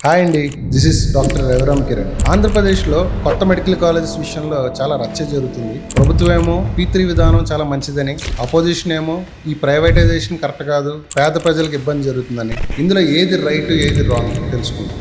Hi అండి, this is doctor Raviram Kiran. ఆంధ్రప్రదేశ్లో కొత్త మెడికల్ కాలేజెస్ విషయంలో చాలా రచ్చ జరుగుతుంది. ప్రభుత్వం ఏమో P3 విధానం చాలా మంచిదని, అపోజిషన్ ఏమో ఈ ప్రైవేటైజేషన్ కరెక్ట్ కాదు, పేద ప్రజలకు ఇబ్బంది జరుగుతుందని. ఇందులో ఏది రైట్ ఏది రాంగ్ తెలుసుకుంటాం.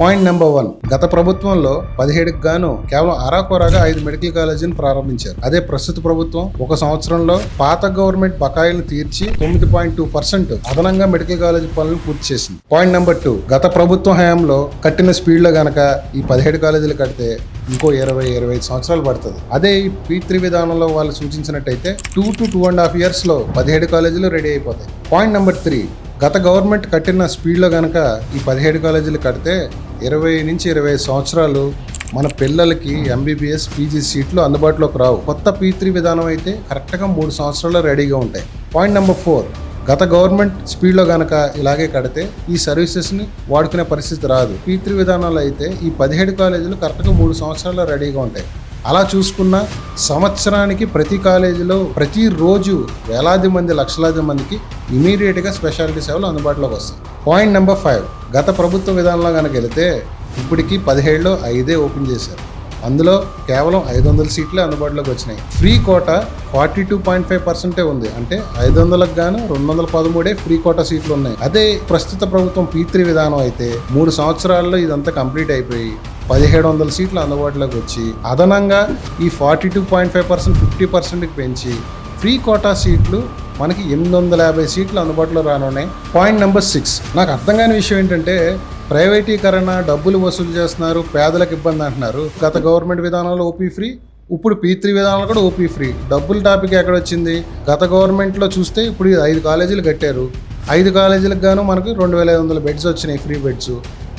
పాయింట్ నెంబర్ 1, గత ప్రభుత్వంలో 17కి గాను కేవలం అరాకొరాగా 5 మెడికల్ కాలేజీని ప్రారంభించారు. అదే ప్రస్తుత ప్రభుత్వం ఒక సంవత్సరంలో పాత గవర్నమెంట్ బకాయిలు తీర్చి 9.2% అదనంగా మెడికల్ కాలేజీ పనులను పూర్తి చేసింది. పాయింట్ నెంబర్ 2, గత ప్రభుత్వం హయాంలో కట్టిన స్పీడ్ లో గనక ఈ 17 కాలేజీలు కడితే ఇంకో 20-25 సంవత్సరాలు పడుతుంది. అదే ఈ P3 విధానంలో వాళ్ళు సూచించినట్టయితే 2 to 2.5 years లో 17 కాలేజీలు రెడీ అయిపోతాయి. పాయింట్ నెంబర్ 3, గత గవర్నమెంట్ కట్టిన స్పీడ్లో కనుక ఈ 17 కాలేజీలు కడితే 20 నుంచి 25 సంవత్సరాలు మన పిల్లలకి MBBS PG సీట్లు అందుబాటులోకి రావు. కొత్త P3 విధానం అయితే కరెక్ట్గా 3 సంవత్సరాల్లో రెడీగా ఉంటాయి. పాయింట్ నెంబర్ 4, గత గవర్నమెంట్ స్పీడ్లో కనుక ఇలాగే కడితే ఈ సర్వీసెస్ని వాడుకునే పరిస్థితి రాదు. P3 విధానాలు అయితే ఈ 17 కాలేజీలు కరెక్ట్గా 3 సంవత్సరాల్లో రెడీగా ఉంటాయి. అలా చూసుకున్న సంవత్సరానికి ప్రతి కాలేజీలో ప్రతిరోజు వేలాది మంది లక్షలాది మందికి ఇమీడియట్గా స్పెషాలిటీ సేవలు అందుబాటులోకి వస్తాయి. పాయింట్ నెంబర్ 5, గత ప్రభుత్వ విధానంలో కనుక వెళితే ఇప్పటికి 17లో 5 ఓపెన్ చేశారు. అందులో కేవలం 500 సీట్లే అందుబాటులోకి వచ్చినాయి. ఫ్రీ కోటా 42.5% ఉంది. అంటే 500కు గాను 213 ఫ్రీ కోటా సీట్లు ఉన్నాయి. అదే ప్రస్తుత ప్రభుత్వం P3 విధానం అయితే 3 సంవత్సరాల్లో ఇదంతా కంప్లీట్ అయిపోయి 1700 సీట్లు అందుబాటులోకి వచ్చి అదనంగా ఈ 42.5% 50%కి పెంచి ఫ్రీ కోటా సీట్లు మనకి 850 సీట్లు అందుబాటులో రానున్నాయి. పాయింట్ నెంబర్ 6, నాకు అర్థం కాని విషయం ఏంటంటే ప్రైవేటీకరణ, డబ్బులు వసూలు చేస్తున్నారు, పేదలకు ఇబ్బంది అంటున్నారు. గత గవర్నమెంట్ విధానంలో ఓపీ ఫ్రీ, ఇప్పుడు P3 విధానంలో కూడా ఓపీ ఫ్రీ. డబ్బుల టాపిక్ ఎక్కడ వచ్చింది? గత గవర్నమెంట్లో చూస్తే ఇప్పుడు 5 కాలేజీలు కట్టారు. 5 కాలేజీలకు గాను మనకు 2500 బెడ్స్ వచ్చినాయి, ఫ్రీ బెడ్స్.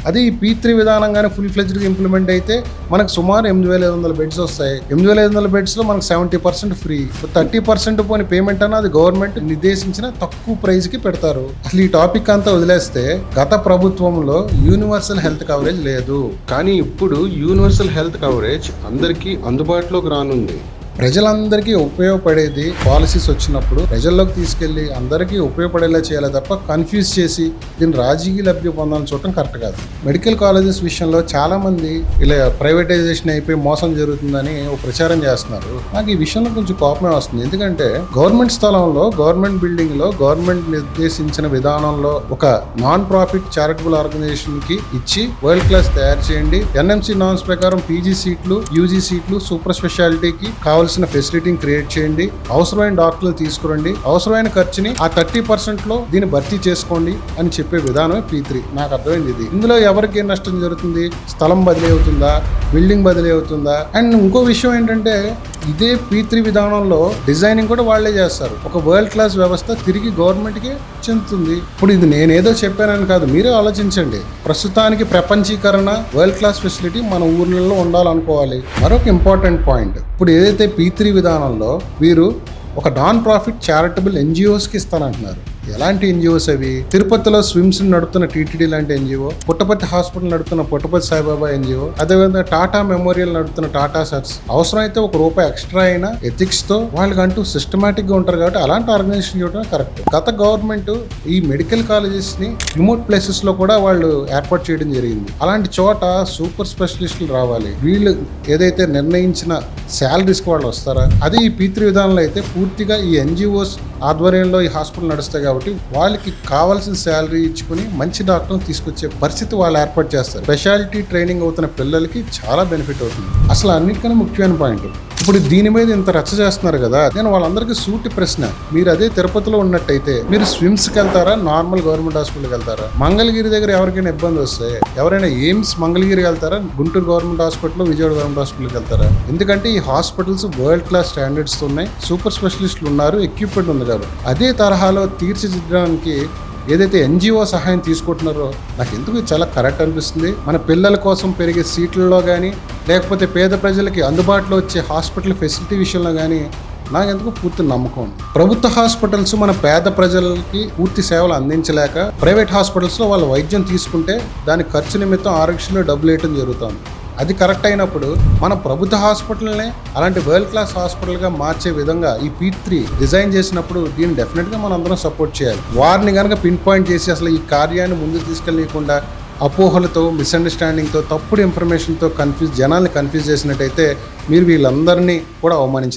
అది ఈ P3 విధానంగానే ఫుల్ ఫ్లెడ్జ్డ్గా ఇంప్లిమెంట్ అయితే మనకు సుమారు 8500 బెడ్స్ వస్తాయి. 8500 బెడ్స్లో మనకు 70% ఫ్రీ, 30% పోని పేమెంట్ అన్నది గవర్నమెంట్ నిర్దేశించిన తక్కువ ప్రైస్కి పెడతారు. అసలు ఈ టాపిక్ అంతా వదిలేస్తే గత ప్రభుత్వంలో యూనివర్సల్ హెల్త్ కవరేజ్ లేదు, కానీ ఇప్పుడు యూనివర్సల్ హెల్త్ కవరేజ్ అందరికీ అందుబాటులోకి రానుంది. ప్రజలందరికీ ఉపయోగపడేది పాలసీస్ వచ్చినప్పుడు ప్రజల్లోకి తీసుకెళ్లి అందరికీ ఉపయోగపడేలా చేయాలి తప్ప కన్ఫ్యూజ్ చేసి దీన్ని రాజకీయ లబ్ధి పొందాలని చూడటం కరెక్ట్ కాదు. మెడికల్ కాలేజెస్ విషయంలో చాలా మంది ఇలా ప్రైవేటైజేషన్ అయిపోయి మోసం జరుగుతుందని ఒక ప్రచారం చేస్తున్నారు. నాకు ఈ విషయంలో కొంచెం కోపమే వస్తుంది. ఎందుకంటే గవర్నమెంట్ స్థలంలో, గవర్నమెంట్ బిల్డింగ్ లో, గవర్నమెంట్ నిర్దేశించిన విధానంలో ఒక నాన్ ప్రాఫిట్ చారిటబుల్ ఆర్గనైజేషన్ కి ఇచ్చి వరల్డ్ క్లాస్ తయారు చేయండి. NMC నామ్స్ ప్రకారం PG సీట్లు, UG సీట్లు, సూపర్ స్పెషాలిటీకి కావాల్సిన ఫెసిలిటీని క్రియేట్ చేయండి. అవసరమైన డాక్టర్లు తీసుకురండి. అవసరమైన ఖర్చుని ఆ 30% లో దీన్ని భర్తీ చేసుకోండి అని చెప్పే విధానమే P3. నాకు అర్థమైంది ఇది. ఇందులో ఎవరికి ఏం నష్టం జరుగుతుంది? స్థలం బదిలీ అవుతుందా? బిల్డింగ్ బదిలీ అవుతుందా? అండ్ ఇంకో విషయం ఏంటంటే ఇదే P3 విధానంలో డిజైనింగ్ కూడా వాళ్లే చేస్తారు. ఒక వరల్డ్ క్లాస్ వ్యవస్థ తిరిగి గవర్నమెంట్కి చెందుతుంది. ఇప్పుడు ఇది నేనేదో చెప్పానని కాదు, మీరే ఆలోచించండి. ప్రస్తుతానికి ప్రపంచీకరణ, వరల్డ్ క్లాస్ ఫెసిలిటీ మన ఊర్లలో ఉండాలనుకోవాలి. మరొక ఇంపార్టెంట్ పాయింట్, ఇప్పుడు ఏదైతే P3 విధానంలో వీరు ఒక నాన్ ప్రాఫిట్ చారిటబుల్ NGOస్కి ఇస్తానంటున్నారు. ఎలాంటి NGOస్ అవి? తిరుపతిలో స్విమ్స్ నడుపుతున్న TTD లాంటి NGO, పుట్టపర్తి హాస్పిటల్ నడుపుతున్న పుట్టపర్తి సాయిబాబా NGO, అదేవిధంగా టాటా మెమోరియల్ నడుపుతున్న టాటా సర్స్. అవసరమైతే ₹1 ఎక్స్ట్రా అయినా ఎథిక్స్ తో వాళ్ళకంటూ సిస్టమేటిక్ గా ఉంటారు కాబట్టి అలాంటి ఆర్గనైజేషన్ చేయడం కరెక్ట్. గత గవర్నమెంట్ ఈ మెడికల్ కాలేజెస్ ని రిమోట్ ప్లేసెస్ లో కూడా వాళ్ళు ఏర్పాటు చేయడం జరిగింది. అలాంటి చోట సూపర్ స్పెషలిస్టులు రావాలి. వీళ్ళు ఏదైతే నిర్ణయించిన శాలరీస్ కి వాళ్ళు వస్తారా? అదే ఈ P3 విధానంలో అయితే పూర్తిగా ఈ NGOs ఆధ్వర్యంలో ఈ హాస్పిటల్ నడుస్తాయి కాబట్టి వాళ్ళకి కావాల్సిన శాలరీ ఇచ్చుకుని మంచి డాక్టర్ని తీసుకొచ్చే పరిస్థితి వాళ్ళు ఏర్పాటు చేస్తారు. స్పెషాలిటీ ట్రైనింగ్ అవుతున్న పిల్లలకి చాలా బెనిఫిట్ అవుతుంది. అసలు అన్నిటికన్నా ముఖ్యమైన పాయింట్, ఇప్పుడు దీని మీద ఇంత రచ్చ చేస్తున్నారు కదా, నేను వాళ్ళందరికీ సూటి ప్రశ్న, మీరు అదే తిరుపతిలో ఉన్నట్టయితే మీరు స్విమ్స్కి వెళ్తారా, నార్మల్ గవర్నమెంట్ హాస్పిటల్కి వెళ్తారా? మంగళగిరి దగ్గర ఎవరికైనా ఇబ్బంది వస్తే ఎవరైనా ఎయిమ్స్ మంగళగిరికి వెళ్తారా, Guntur government hospital, Vijayawada government హాస్పిటల్కి వెళ్తారా? ఎందుకంటే ఈ హాస్పిటల్స్ వరల్డ్ క్లాస్ స్టాండర్డ్స్ ఉన్నాయి, సూపర్ స్పెషలిస్టులు ఉన్నారు, ఎక్విప్మెంట్ ఉంది కాబట్టి. అదే తరహాలో తీర్చిదిద్దడానికి ఏదైతే NGO సహాయం తీసుకుంటున్నారో నాకు ఎందుకు చాలా కరెక్ట్ అనిపిస్తుంది. మన పిల్లల కోసం పెరిగే సీట్లలో కానీ, లేకపోతే పేద ప్రజలకి అందుబాటులో వచ్చే హాస్పిటల్ ఫెసిలిటీ విషయంలో కానీ నాకెందుకు పూర్తి నమ్మకం. ప్రభుత్వ హాస్పిటల్స్ మన పేద ప్రజలకి పూర్తి సేవలు అందించలేక ప్రైవేట్ హాస్పిటల్స్లో వాళ్ళ వైద్యం తీసుకుంటే దాని ఖర్చు నిమిత్తం 6 లక్షలు డబ్బులు వేయటం జరుగుతుంది. అది కరెక్ట్ అయినప్పుడు మన ప్రభుత్వ హాస్పిటల్నే అలాంటి వరల్డ్ క్లాస్ హాస్పిటల్గా మార్చే విధంగా ఈ P3 డిజైన్ చేసినప్పుడు దీన్ని డెఫినెట్గా మనం అందరం సపోర్ట్ చేయాలి. వారిని కనుక పిన్ పాయింట్ చేసి అసలు ఈ కార్యాన్ని ముందుకు తీసుకెళ్ళకుండా అపోహలతో, మిస్అండర్స్టాండింగ్తో, తప్పుడు ఇన్ఫర్మేషన్తో జనాల్ని కన్ఫ్యూజ్ చేసినట్టయితే మీరు వీళ్ళందరినీ కూడా అవమానించారు.